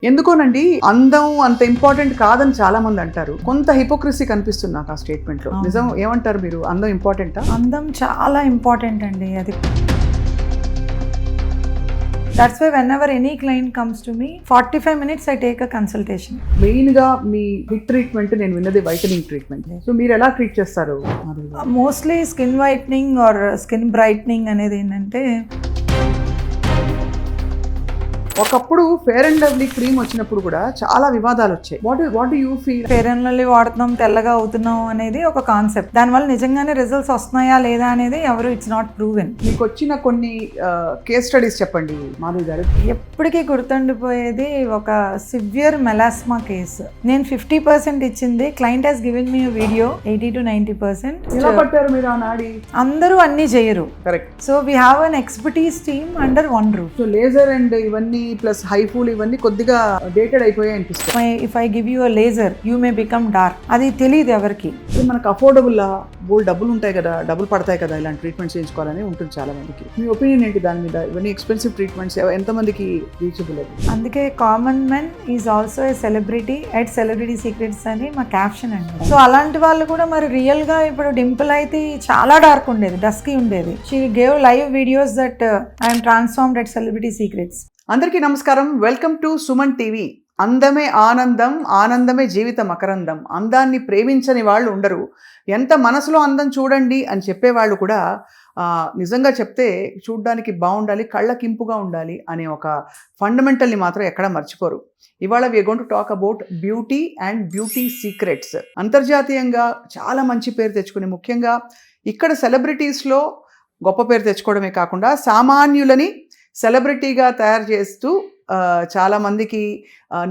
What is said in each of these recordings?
ఎందుకోనండి అందం అంత ఇంపార్టెంట్ కాదని చాలా మంది అంటారు. కొంత హిపోక్రసీ కనిపిస్తుంది నాకు ఆ స్టేట్మెంట్ లో. నిజం ఏమంటారు మీరు? అందం ఇంపార్టెంటా? అందం చాలా ఇంపార్టెంట్ అండి. అది that's why whenever any client comes to me 45 minutes I take a consultation. Main గా మీ హిట్ ట్రీట్మెంట్ నేను విన్నది వైటనింగ్ ట్రీట్మెంట్. సో మీరు ఎలా ట్రీట్ చేస్తారు? Mostly skin whitening are skin brightening అనేది ఏంటంటే ఒకప్పుడు ఫేర్ అండ్ లవ్లీ క్రీమ్ వచ్చినప్పుడు కూడా చాలా వివాదాలు వచ్చాయి. What do you feel? Fair and lovely వాడుతున్నాం, తెల్లగా అవుతున్నాం అనేది ఒక కాన్సెప్ట్. దానివల్ల నిజంగానే రిజల్ట్స్ వస్తున్నాయా లేదా అనేది ఎవరు ఇట్స్ నాట్ ప్రూవెన్. మీకు వచ్చిన కొన్ని కేస్ స్టడీస్ చెప్పండి మాధవి గారు. ఎప్పటికీ గుర్తుండిపోయేది ఒక సివియర్ మెలాస్మా కేసు. నేను 50% ఇచ్చింది, client has given me video 80 to 90%. ఎలా పట్టారు మీరు ఆ నాడి? అందరూ అన్ని చేయరు. Correct. So we have an expertise team under one roof. So laser and ఇవన్నీ ప్లస్ హైఫూల్ ఇవన్నీ కొద్దిగా డేటెడ్ అయిపోయాయి అనిపిస్తుంది. If I give you a laser you may become dark. అది తెలియదు ఎవరికి. మనకు అఫోర్డబుల్ బోల్ డబ్బులు ఉంటాయి కదా, డబ్బులు పడతాయి కదా ఇలాంటి ట్రీట్మెంట్ చేయించుకోవాలని ఉంటుంది చాలా మందికి. మీ ఒపీనియన్ ఏంటి దాని మీద? ఇవన్నీ ఎక్స్పెన్సివ్ ట్రీట్మెంట్స్ ఎంతమందికి రీచబుల్? అందుకే common men is also a celebrity at celebrity secrets అని మా క్యాప్షన్ అండి. సో అలాంటి వాళ్ళు కూడా మరి రియల్ గా ఇప్పుడు డింపుల్ అయితే చాలా డార్క్ ఉండేది, డస్కీ ఉండేది. She gave live videos that I'm transformed at celebrity secrets. అందరికీ నమస్కారం. Welcome to Suman TV. అందమే ఆనందం, ఆనందమే జీవిత మకరందం. అందాన్ని ప్రేమించని వాళ్ళు ఉండరు. ఎంత మనసులో అందం చూడండి అని చెప్పేవాళ్ళు కూడా నిజంగా చెప్తే చూడ్డానికి బాగుండాలి, కళ్ళకింపుగా ఉండాలి అనే ఒక ఫండమెంటల్ని మాత్రం ఎక్కడ మర్చిపోరు. ఇవాళ we're going to talk about beauty and beauty secrets. అంతర్జాతీయంగా చాలా మంచి పేరు తెచ్చుకుని, ముఖ్యంగా ఇక్కడ సెలబ్రిటీస్లో గొప్ప పేరు తెచ్చుకోవడమే కాకుండా సామాన్యులని సెలబ్రిటీగా తయారు చేస్తూ చాలామందికి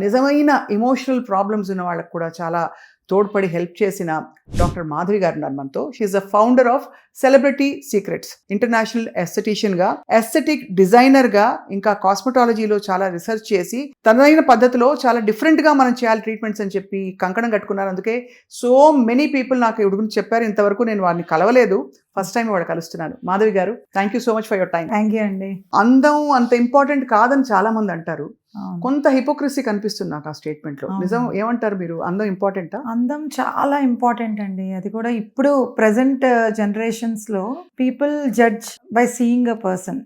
నిజమైన ఎమోషనల్ ప్రాబ్లమ్స్ ఉన్న వాళ్ళకు కూడా చాలా తోడ్పడి హెల్ప్ చేసిన డాక్టర్ మాధవి గారు ఉన్నారు మనతో. She's the founder of celebrity secrets, international ఎస్థెటిషియన్గా, ఎస్థెటిక్ డిజైనర్గా, ఇంకా కాస్మెటాలజీలో చాలా రీసెర్చ్ చేసి తనదైన పద్ధతిలో చాలా డిఫరెంట్గా మనం చేయాలి ట్రీట్మెంట్స్ అని చెప్పి కంకణం కట్టుకున్నారు. అందుకే సో మెనీ పీపుల్ నాకు ఇవి గురించి చెప్పారు. ఇంతవరకు నేను వారిని కలవలేదు, ఫస్ట్ టైం వాడు కలుస్తున్నాను. మాధవి గారు, thank you so much for your time. Thank you అండి. అందం అంత ఇంపార్టెంట్ కాదని చాలా మంది అంటారు. కొంత హిపోక్రసీ కనిపిస్తుంది నాకు ఆ స్టేట్మెంట్ లో. నిజం ఏమంటారు మీరు? అందం ఇంపార్టెంటా? అందం చాలా ఇంపార్టెంట్ అండి. అది కూడా ఇప్పుడు ప్రెసెంట్ జనరేషన్స్ లో people judge by seeing a person.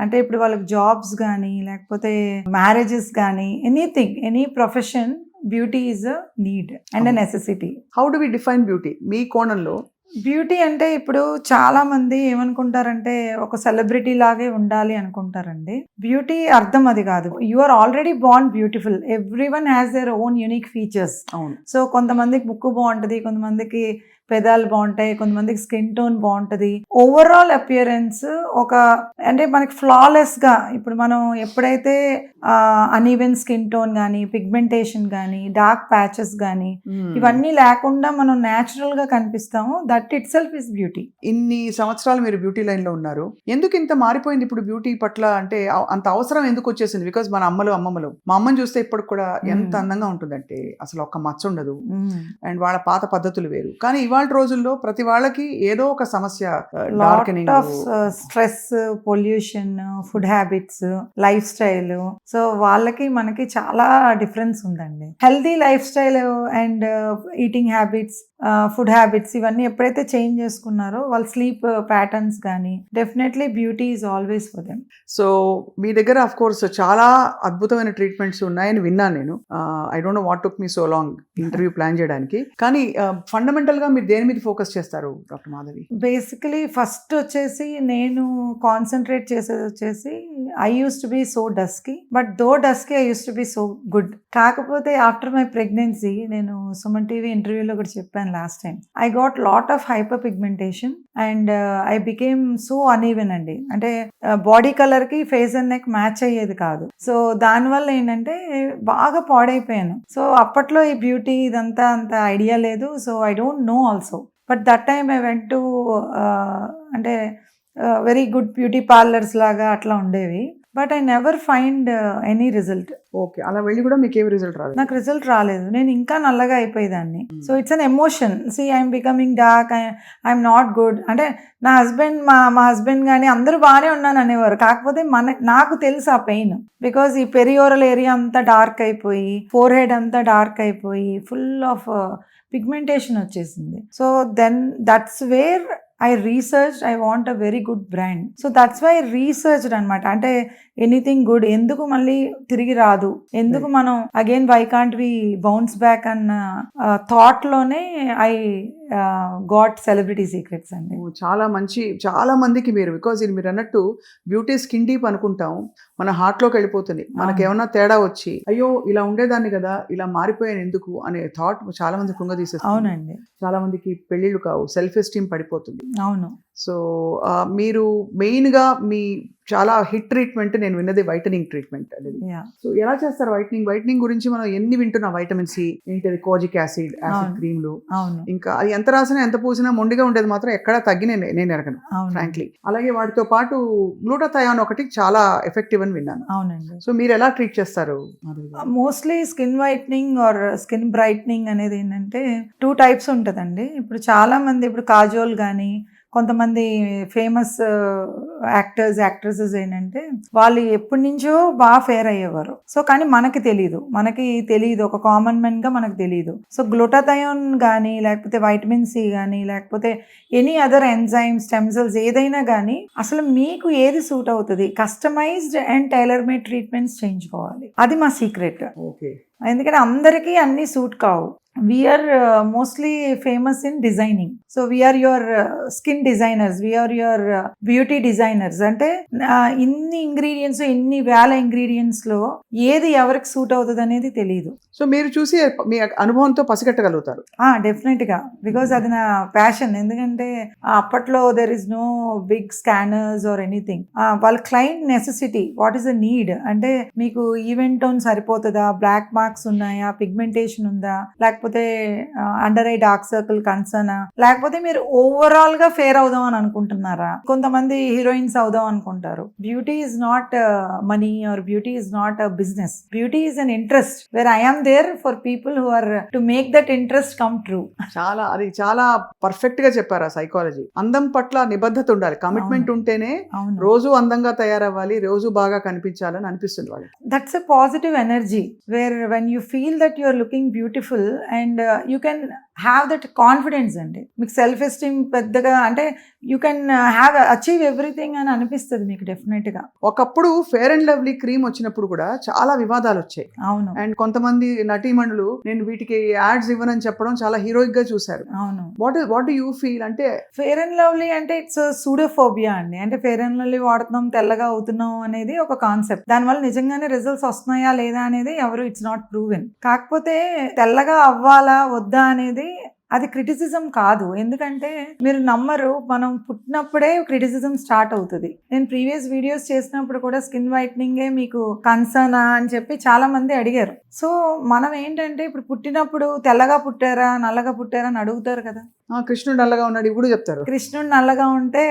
అంటే ఇప్పుడు వాళ్ళకి జాబ్స్ కానీ లేకపోతే మ్యారేజెస్ కానీ anything, any profession, beauty is a need and a necessity. How do we define beauty మీ కోణంలో? బ్యూటీ అంటే ఇప్పుడు చాలా మంది ఏమనుకుంటారంటే ఒక సెలబ్రిటీ లాగే ఉండాలి అనుకుంటారండి. బ్యూటీ అర్థం అది కాదు. You are already born beautiful. Everyone has their own unique features. అవును. సో కొంతమందికి ముక్కు బాగుంటది, కొంతమందికి పెదాలు బాగుంటాయి, కొంతమందికి స్కిన్ టోన్ బాగుంటది. ఓవరాల్ అపియరెన్స్ ఒక అంటే మనకి ఫ్లాలెస్ గా, ఇప్పుడు మనం ఎప్పుడైతే అన్ఈవెన్ స్కిన్ టోన్ కానీ, పిగ్మెంటేషన్ కానీ, డార్క్ ప్యాచెస్ కానీ ఇవన్నీ లేకుండా మనం న్యాచురల్ గా కనిపిస్తాము. That itself is beauty. ఇన్ని సంవత్సరాలు మీరు బ్యూటీ లైన్ లో ఉన్నారు. ఎందుకు ఇంత మారిపోయింది ఇప్పుడు బ్యూటీ పట్ల? అంటే అంత అవసరం ఎందుకు వచ్చేసింది? బికాజ్ మన అమ్మమ్మలు, మా అమ్మని చూస్తే ఇప్పటికి కూడా ఎంత అందంగా ఉంటుందంటే అసలు ఒక్క మచ్చ ఉండదు. అండ్ వాళ్ళ పాత పద్ధతులు వేరు. కానీ ఇవాళ రోజుల్లో ప్రతి వాళ్ళకి ఏదో ఒక సమస్య, stress, pollution, food habits, lifestyle. So వాళ్ళకి మనకి చాలా డిఫరెన్స్ ఉందండి. Healthy lifestyle and eating habits, food habits ఇవన్నీ ఎప్పుడైతే చేంజ్ చేసుకున్నారో వాళ్ళ స్లీప్ ప్యాటర్న్స్ కానీ, definitely beauty is always for them. So మీ దగ్గర ఆఫ్ కోర్స్ చాలా అద్భుతమైన ట్రీట్మెంట్స్ ఉన్నాయని విన్నాను నేను. I don't know what took me so long interview plan చేయడానికి. కానీ ఫండమెంటల్ గా మీరు దేని మీద ఫోకస్ చేస్తారు డాక్టర్ మాధవి? బేసికలీ ఫస్ట్ వచ్చేసి నేను కాన్సన్ట్రేట్ చేసేది వచ్చేసి I used to be so dusky, but though dusky I used to be so good. కాకపోతే ఆఫ్టర్ మై ప్రెగ్నెన్సీ, నేను సుమన్ టీవీ ఇంటర్వ్యూలో కూడా చెప్పాను last time, I got lot of hyper pigmentation and I became so uneven అండి. అంటే body colour కి face and neck match అయ్యేది కాదు. సో దానివల్ల ఏంటంటే బాగా పాడైపోయాను. సో అప్పట్లో ఈ బ్యూటీ ఇదంతా అంత ఐడియా లేదు. So I don't no also. But that time I went to అంటే వెరీ గుడ్ బ్యూటీ పార్లర్స్ లాగా అట్లా ఉండేవి. But I never find any result. Okay, అలా వెళ్ళి కూడా మీకు ఏమి రిజల్ట్ రాలేదు? నాకు రిజల్ట్ రాలేదు, నేను ఇంకా నల్లగా అయిపోయేదాన్ని. So it's an emotion. I'm becoming dark, I'm not good. అంటే నా హస్బెండ్ మా హస్బెండ్ కానీ అందరూ బాగానే ఉన్నాను అనేవారు. కాకపోతే నాకు తెలుసు ఆ పెయిన్. బికాజ్ ఈ పెరియోరల్ ఏరియా అంతా డార్క్ అయిపోయి, ఫోర్ హెడ్ అంతా డార్క్ అయిపోయి, ఫుల్ ఆఫ్ పిగ్మెంటేషన్ వచ్చేసింది. So then that's where I researched, I want a very good brand. So that's why I researched అనమాట. అంటే ఎనీథింగ్ గుడ్ ఎందుకు మళ్ళీ తిరిగి రాదు, ఎందుకు మనం again why can't we bounce back అన్న థాట్లోనే ఐ గాట్ సెలబ్రిటీ సీక్రెట్స్ అండి. చాలా మంచి, చాలా మందికి మీరు, బికాజ్ ఇది మీరు అన్నట్టు బ్యూటీ స్కిన్ డీప్ అనుకుంటాం, మన హార్ట్లోకి వెళ్ళిపోతుంది. మనకి ఏమన్నా తేడా వచ్చి అయ్యో ఇలా ఉండేదాన్ని కదా, ఇలా మారిపోయాను ఎందుకు అనే థాట్ చాలా మంది కృంగదీసేస్తుంది. అవునండి, చాలా మందికి పెళ్ళిళ్ళు కావు, సెల్ఫ్ ఎస్టీమ్ పడిపోతుంది. అవును. సో మీరు మెయిన్గా మీ చాలా హిట్ ట్రీట్మెంట్ నేను విన్నది వైటనింగ్ ట్రీట్మెంట్ అనేది. సో ఎలా చేస్తారు వైటనింగ్ గురించి మనం ఎన్ని వింటున్నాం, వైటమిన్ సి ఏంటిది, కోజిక్ యాసిడ్ క్రీమ్లు, ఇంకా అది ఎంత రాసినా ఎంత పూసినా మొండిగా ఉండేది మాత్రం ఎక్కడా తగ్గి నేను ఎరగను ఫ్రాంక్లీ. అలాగే వాటితో పాటు గ్లూటాథయాన్ ఒకటి చాలా ఎఫెక్టివ్ అని విన్నాను. అవునండి. సో మీరు ఎలా ట్రీట్ చేస్తారు? Mostly skin whitening are skin brightening అనేది ఏంటంటే 2 టైప్స్ ఉంటుందండి. ఇప్పుడు చాలా మంది ఇప్పుడు కాజోల్ కానీ కొంతమంది ఫేమస్ యాక్టర్స్ యాక్ట్రెసెస్ ఏంటంటే వాళ్ళు ఎప్పటి నుంచో బాగా ఫేర్ అయ్యేవారు. సో కానీ మనకి తెలియదు, ఒక కామన్ మెన్ గా మనకు తెలియదు. సో గ్లూటాథయోన్ కానీ లేకపోతే వైటమిన్ సి కానీ లేకపోతే any other enzymes, stem cells ఏదైనా కానీ అసలు మీకు ఏది సూట్ అవుతుంది, customized and tailor made treatments చేయించుకోవాలి. అది మా సీక్రెట్. ఎందుకంటే అందరికీ అన్ని సూట్ కావు. We are mostly famous in designing. So we are your skin designers, we are your beauty designers. అంటే ఇన్ని ఇంగ్రీడియంట్స్, ఇన్ని వేల ఇంగ్రీడియంట్స్ లో ఏది ఎవరికి సూట్ అవుతుంది అనేది తెలియదు. సో మీరు చూసి మీ అనుభవంతో పసిగట్టగలుగుతారు? డెఫినెట్ గా, బికాజ్ అది నా ప్యాషన్. ఎందుకంటే అప్పట్లో there is no big scanners or anything. వాళ్ళ client necessity, what is the need, అంటే మీకు ఈవెంట్ టోన్ సరిపోతుందా, బ్లాక్ మార్క్స్ ఉన్నాయా, పిగ్మెంటేషన్ ఉందా, లేకపోతే అండర్ ఐ డార్క్ సర్కిల్ కన్సర్నా, లేకపోతే మీరు ఓవరాల్ గా ఫేర్ అవుదాం అని అనుకుంటున్నారా. కొంతమంది హీరోయిన్స్ అవుదాం అనుకుంటారు. Beauty is not money or beauty is not a business. Beauty is an interest where I am there for people who are to make that interest come true. చాలా perfect గా చెప్పారు ఆ సైకాలజీ. అందం పట్ల నిబద్ధత ఉండాలి, కమిట్మెంట్ ఉంటేనే రోజు అందంగా తయారవ్వాలి, రోజు బాగా కనిపించాలని అనిపిస్తుంది వాళ్ళకి. That's a positive energy where when you feel that you are looking beautiful and you can have that confidence అండి. మీకు సెల్ఫ్ ఎస్టీమ్ పెద్దగా, అంటే you can have achieve everything అని అనిపిస్తుంది మీకు డెఫినెట్ గా. ఒకప్పుడు ఫెయిర్ అండ్ లవ్లీ క్రీమ్ వచ్చినప్పుడు కూడా చాలా వివాదాలు వచ్చాయి. అవును. అండ్ కొంతమంది నటీమణులు నేను వీటికి యాడ్స్ ఇవ్వనని చెప్పడం చాలా హీరోయిక్ గా చూసారు. అవును. What do you feel? అంటే ఫెయిర్ అండ్ లవ్లీ అంటే ఇట్స్ సూడోఫోబియా అండి. అంటే ఫెయిర్ అండ్ లవ్లీ వాడుతున్నాం, తెల్లగా అవుతున్నాం అనేది ఒక కాన్సెప్ట్. దానివల్ల నిజంగానే రిజల్ట్స్ వస్తున్నాయా లేదా అనేది ఎవరు, ఇట్స్ నాట్ ప్రూవెన్. కాకపోతే తెల్లగా అవ్వాలా వద్దా అనేది అది క్రిటిసిజం కాదు. ఎందుకంటే మీరు నమ్మరు, మనం పుట్టినప్పుడే క్రిటిసిజం స్టార్ట్ అవుతుంది. నేను ప్రీవియస్ వీడియోస్ చేసినప్పుడు కూడా స్కిన్ వైట్నింగే మీకు కన్సర్నా అని చెప్పి చాలా మంది అడిగారు. సో మనం ఏంటంటే ఇప్పుడు పుట్టినప్పుడు తెల్లగా పుట్టారా నల్లగా పుట్టారా అని అడుగుతారు కదా. కృష్ణుడు నల్లగా ఉన్నాడు ఇప్పుడు చెప్తారు. కృష్ణుడు నల్లగా ఉంటే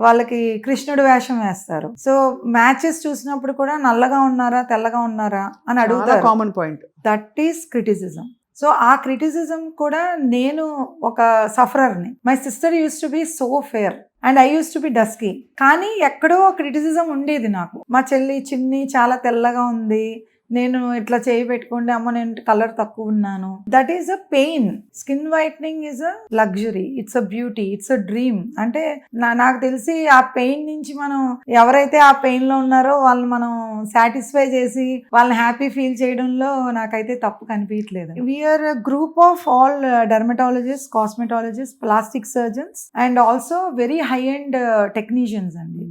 వాళ్ళకి కృష్ణుడు వేషం వేస్తారు. సో మ్యాచెస్ చూసినప్పుడు కూడా నల్లగా ఉన్నారా తెల్లగా ఉన్నారా అని అడుగుతారు. Common point. That is criticism. So ఆ క్రిటిసిజం కూడా నేను ఒక సఫరర్ని. My sister used to be so fair and I used to be dusky. కానీ ఎక్కడో క్రిటిసిజం ఉండేది నాకు. మా చెల్లి చిన్ని చాలా తెల్లగా ఉంది, నేను ఇట్లా చేయి పెట్టుకుంటే అమ్మ నేను కలర్ తక్కువ ఉన్నాను. That is a pain. Skin whitening is a luxury, it's a beauty, it's a dream. అంటే నాకు తెలిసి ఆ పెయిన్ నుంచి మనం ఎవరైతే ఆ పెయిన్ లో ఉన్నారో వాళ్ళని మనం సాటిస్ఫై చేసి వాళ్ళని హ్యాపీ ఫీల్ చేయడంలో నాకైతే తప్పు కనిపించలేదు. We're group of all dermatologist, cosmetologist, plastic surgeons and also very high end technicians అండి.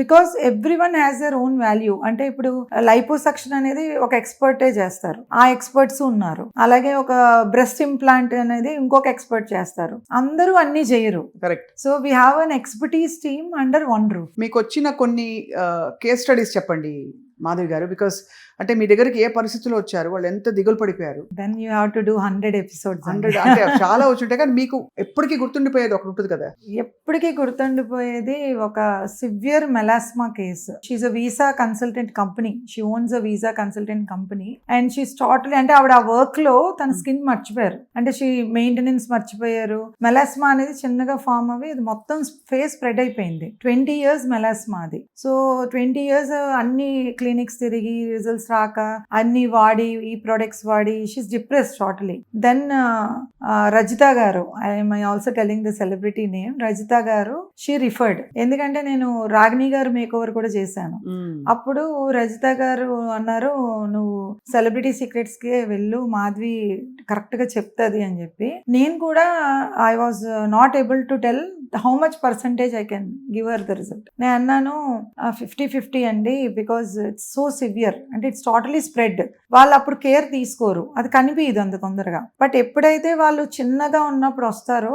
Because everyone has their own value. అంటే ఇప్పుడు లైపోసక్షన్ అనేది ఒక ఎక్స్పర్టే చేస్తారు, ఆ ఎక్స్పర్ట్స్ ఉన్నారు. అలాగే ఒక బ్రెస్ట్ ఇంప్లాంట్ అనేది ఇంకొక ఎక్స్పర్ట్ చేస్తారు. అందరూ అన్ని చేయరు. Correct. So we have an expertise team under one roof. మీకు వచ్చిన కొన్ని కేస్ స్టడీస్ చెప్పండి మాధవి గారు, బికాస్ అంటే మీ దగ్గరికి ఏ పరిస్థితుల్లో వచ్చారు, వాళ్ళు ఎంత దిగులు పడిపోయారు? Then you have to do 100 episodes. 100 అంటే చాలా వచ్చుంటాయి, కానీ మీకు ఎప్పటికీ గుర్తుండిపోయేది ఒకటి ఉంటుంది కదా? ఎప్పటికీ గుర్తుండిపోయేది ఒక severe melasma case. She a visa consultant company, she owns a visa consultant company and she totally, అంటే ఆవిడ ఆ వర్క్ లో తన స్కిన్ మర్చిపోయారు, అంటే షీ మెయింటెనెన్స్ మర్చిపోయారు. మెలాస్మా అనేది చిన్నగా ఫామ్ అవి అది మొత్తం ఫేస్ స్ప్రెడ్ అయిపోయింది. 20 years మెలాస్మా అది. సో 20 years అన్ని క్లినిక్స్ తిరిగి రిజల్ట్స్ రాక అన్ని వాడి ఈ ప్రొడక్ట్స్ వాడి she's depressed totally. Then Rajitha గారు, I'm also telling the celebrity name, Rajitha గారు షీ రిఫర్డ్. ఎందుకంటే నేను రాగిణి గారు మేక్ ఓవర్ కూడా చేశాను. అప్పుడు రజిత గారు అన్నారు, నువ్వు సెలబ్రిటీ సీక్రెట్స్ కి వెళ్ళు, మాధవి కరెక్ట్ గా చెప్తుంది అని చెప్పి. నేను కూడా I was not able to tell how much percentage I can give her the result. నేను అన్నాను 50-50 అండి, బికాజ్ ఇట్స్ సో సివియర్, అంటే ఇట్స్ టోటలీ స్ప్రెడ్. వాళ్ళు అప్పుడు కేర్ తీసుకోరు, అది కనిపించదు అంత తొందరగా. బట్ ఎప్పుడైతే వాళ్ళు చిన్నగా ఉన్నప్పుడు వస్తారో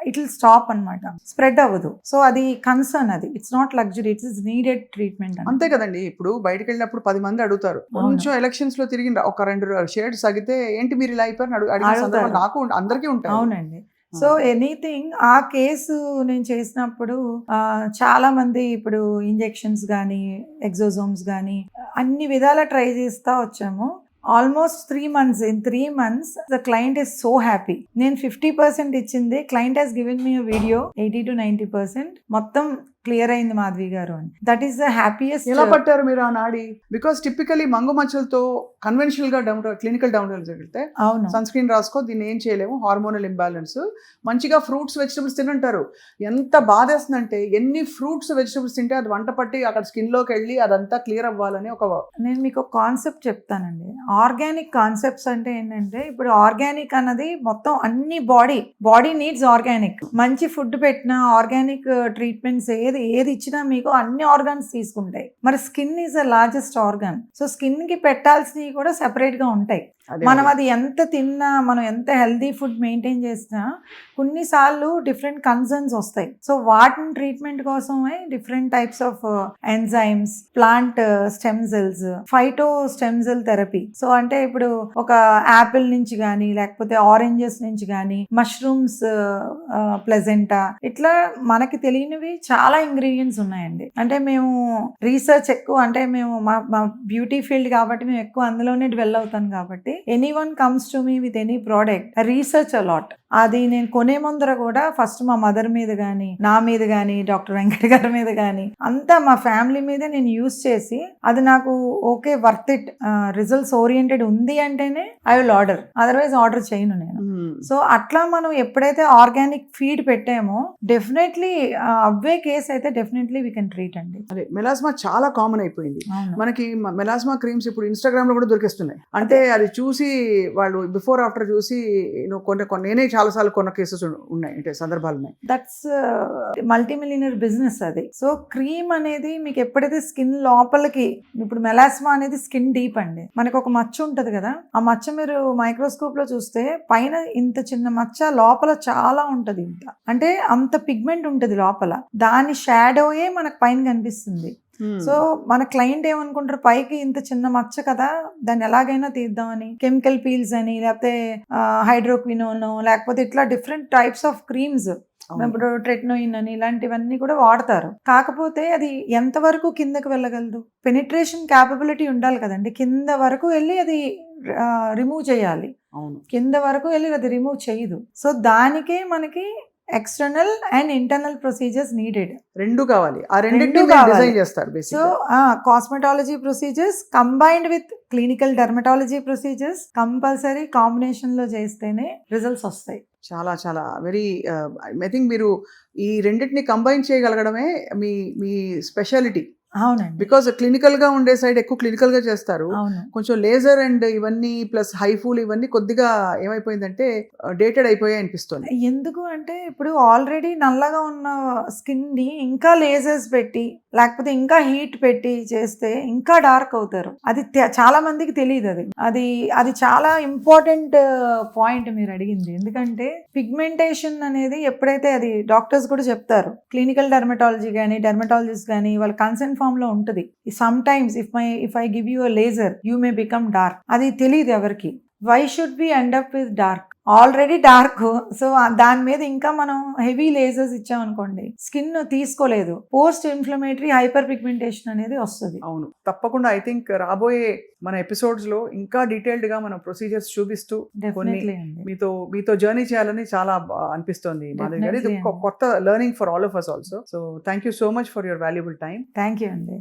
ఇట్ విల్ స్టాప్ అన్నమాట, స్ప్రెడ్ అవ్వదు. సో అది కన్సర్న్, అది it's not luxury, it's needed treatment. అంతే కదండి. ఇప్పుడు బయటకు వెళ్ళినప్పుడు 10 మంది అడుగుతారు, కొంచెం ఎలక్షన్స్ లో తిరిగి ఒక 2 షేడ్స్ తగ్గితే ఏంటి మీరు ఇలా అయిపోయారు అడిగిన సందర్భం నాకు అందరికీ ఉంటాయి. అవునండి. సో ఎనీథింగ్, ఆ కేసు నేను చేసినప్పుడు చాలా మంది ఇప్పుడు ఇంజెక్షన్స్ కానీ ఎగ్జోజోమ్స్ కానీ అన్ని విధాలా ట్రై చేస్తా వచ్చాము. Almost 3 months. In 3 months the client is so happy. నేను 50% ఇచ్చింది, client he's given me video 80 to 90% మొత్తం క్లియర్ అయింది మాధవి గారు అని. That is the happiest. ఎలా పట్టారు మీరు ఆ నాడి? బికాస్ టిపికలీ మంగు మచ్చలతో కన్వెన్షనల్ గా క్లినికల్ డౌన్లోడ్ జరిగితే అవును, సన్ స్క్రీన్ రాసుకో, దీన్ని ఏం చేయలేము, హార్మోనల్ ఇంబ్యాలెన్స్, మంచిగా ఫ్రూట్స్ వెజిటబుల్స్ తినంటారు. ఎంత బాధేస్తుందంటే ఎన్ని ఫ్రూట్స్ వెజిటబుల్స్ తింటే అది వంట పట్టి అక్కడ స్కిన్ లోకి వెళ్ళి అదంతా క్లియర్ అవ్వాలని ఒక. నేను మీకు ఒక కాన్సెప్ట్ చెప్తానండి. ఆర్గానిక్ కాన్సెప్ట్స్ అంటే ఏంటంటే, ఇప్పుడు ఆర్గానిక్ అన్నది మొత్తం అన్ని బాడీ నీడ్స్ ఆర్గానిక్. మంచి ఫుడ్ పెట్టినా ఆర్గానిక్ ట్రీట్మెంట్స్ ఏది ఇచ్చినా మీకు అన్ని ఆర్గాన్స్ తీసుకుంటాయి. మరి skin is the largest organ. So skin కి పెట్టాల్సినవి కూడా సెపరేట్ గా ఉంటాయి. మనం అది ఎంత తిన్నా, మనం ఎంత హెల్దీ ఫుడ్ మెయింటైన్ చేసినా కొన్నిసార్లు డిఫరెంట్ కన్సర్న్స్ వస్తాయి. సో వాటిని ట్రీట్మెంట్ కోసమే different types of enzymes, plant stem cells, phyto stem cell therapy. So అంటే ఇప్పుడు ఒక యాపిల్ నుంచి కానీ, లేకపోతే ఆరెంజెస్ నుంచి కానీ, మష్రూమ్స్, ప్లెజెంటా, ఇట్లా మనకి తెలియనివి చాలా ఇంగ్రీడియంట్స్ ఉన్నాయండి. అంటే మేము రీసెర్చ్ ఎక్కువ, అంటే మేము మా బ్యూటీ ఫీల్డ్ కాబట్టి మేము ఎక్కువ అందులోనే డెవెల్ అవుతాం కాబట్టి anyone comes to me with any product, I research a lot. అది నేను కొనే ముందర కూడా ఫస్ట్ మా మదర్ మీద కానీ, నా మీద కానీ, డాక్టర్ వెంకట గారి మీద కానీ, అంతా మా ఫ్యామిలీ మీద నేను యూజ్ చేసి అది నాకు okay worth it, results oriented ఉంది అంటేనే I will order, otherwise order చేయను నేను. సో అట్లా మనం ఎప్పుడైతే ఆర్గానిక్ ఫీడ్ పెట్టామో డెఫినెట్లీ అవే కేసు అయితే డెఫినెట్లీ వీ కెన్ ట్రీట్ అండి. అదే మెలాస్మా చాలా కామన్ అయిపోయింది మనకి. మెలాస్మా క్రీమ్స్ ఇప్పుడు ఇన్స్టాగ్రామ్ లో కూడా దొరికిస్తున్నాయి. అంటే అది చూసి వాళ్ళు బిఫోర్ ఆఫ్టర్ చూసి నేనే చాలాసార్లు కొన్న కేసెస్ ఉన్నాయి, అంటే సందర్భాలు ఉన్నాయి. దట్స్ మల్టీమిలియనర్ బిజినెస్ అది. సో క్రీమ్ అనేది మీకు ఎప్పుడైతే స్కిన్ లోపలికి, ఇప్పుడు మెలాస్మా అనేది స్కిన్ డీప్ అండి. మనకు ఒక మచ్చ ఉంటది కదా, ఆ మచ్చ మీరు మైక్రోస్కోప్ లో చూస్తే పైన ఇంత చిన్న మచ్చ, లోపల చాలా ఉంటది. ఇంత అంటే అంత పిగ్మెంట్ ఉంటది లోపల, దాని షాడోయే మనకు పైన కనిపిస్తుంది. సో మన క్లయింట్ ఏమనుకుంటారు, పైకి ఇంత చిన్న మచ్చ కదా, దాన్ని ఎలాగైనా తీద్దామని కెమికల్ పీల్స్ అని, లేకపోతే హైడ్రోక్వినోన్, లేకపోతే ఇట్లా డిఫరెంట్ టైప్స్ ఆఫ్ క్రీమ్స్, ఇప్పుడు ట్రెట్నోయిన్ అని ఇలాంటివన్నీ కూడా వాడతారు. కాకపోతే అది ఎంతవరకు కిందకి వెళ్ళగలదు, పెనిట్రేషన్ క్యాపబిలిటీ ఉండాలి కదండి. కింద వరకు వెళ్ళి అది రిమూవ్ చేయాలి, కింద వరకు వెళ్ళి అది రిమూవ్ చేయదు. సో దానికే మనకి external and internal procedures needed. రెండు కావాలి, ఆ రెండు డిజైన్ చేస్తారు. So cosmetology procedures combined with clinical dermatology procedures compulsory combination లో చేస్తేనే రిజల్ట్స్ వస్తాయి. చాలా చాలా వెరీ ఐ థింక్ మీరు ఈ రెండింటిని కంబైన్ చేయగలగడమే మీ స్పెషాలిటీ. అవునండి, బికాస్ క్లినికల్ గా ఉండే సైడ్ ఎక్కువ క్లినికల్ గా చేస్తారు. కొంచెం లేజర్ అండ్ ఇవన్నీ ప్లస్ హైఫూల్ ఇవన్నీ కొద్దిగా ఏమైపోయిందంటే డేటెడ్ అయిపోయాయి అనిపిస్తుంది. ఎందుకు అంటే ఇప్పుడు ఆల్రెడీ నల్లగా ఉన్న స్కిన్ ని ఇంకా లేజర్స్ పెట్టి, లేకపోతే ఇంకా హీట్ పెట్టి చేస్తే ఇంకా డార్క్ అవుతారు. అది చాలా మందికి తెలియదు. అది చాలా ఇంపార్టెంట్ పాయింట్ మీరు అడిగింది. ఎందుకంటే పిగ్మెంటేషన్ అనేది ఎప్పుడైతే, అది డాక్టర్స్ కూడా చెప్తారు, క్లినికల్ డెర్మటాలజీ కానీ డెర్మటాలజిస్ట్ కానీ వాళ్ళు కన్సర్న్ ఫామ్ లో ఉంటది. Some times if I give you a laser you may become dark. అది తెలియదు ఎవరికి. Why should be end up with dark? Already dark. So దాని మీద ఇంకా మనం హెవీ లేజర్స్ ఇచ్చామనుకోండి, స్కిన్ తీసుకోలేదు, పోస్ట్ ఇన్ఫ్లమేటరీ హైపర్ పిగ్మెంటేషన్ అనేది వస్తుంది. అవును, తప్పకుండా. ఐ థింక్ రాబోయే మన ఎపిసోడ్స్ లో ఇంకా డీటెయిల్డ్ గా మనం ప్రొసీజర్స్ చూపిస్తూ కొన్ని డెఫినెట్లీ అండి. మీతో జర్నీ చేయాలని చాలా అనిపిస్తోంది మాధవి గారు. ఇది Definitely ఒక కొత్త learning for all of us also. So thank you so much for your valuable time. Thank you అండి.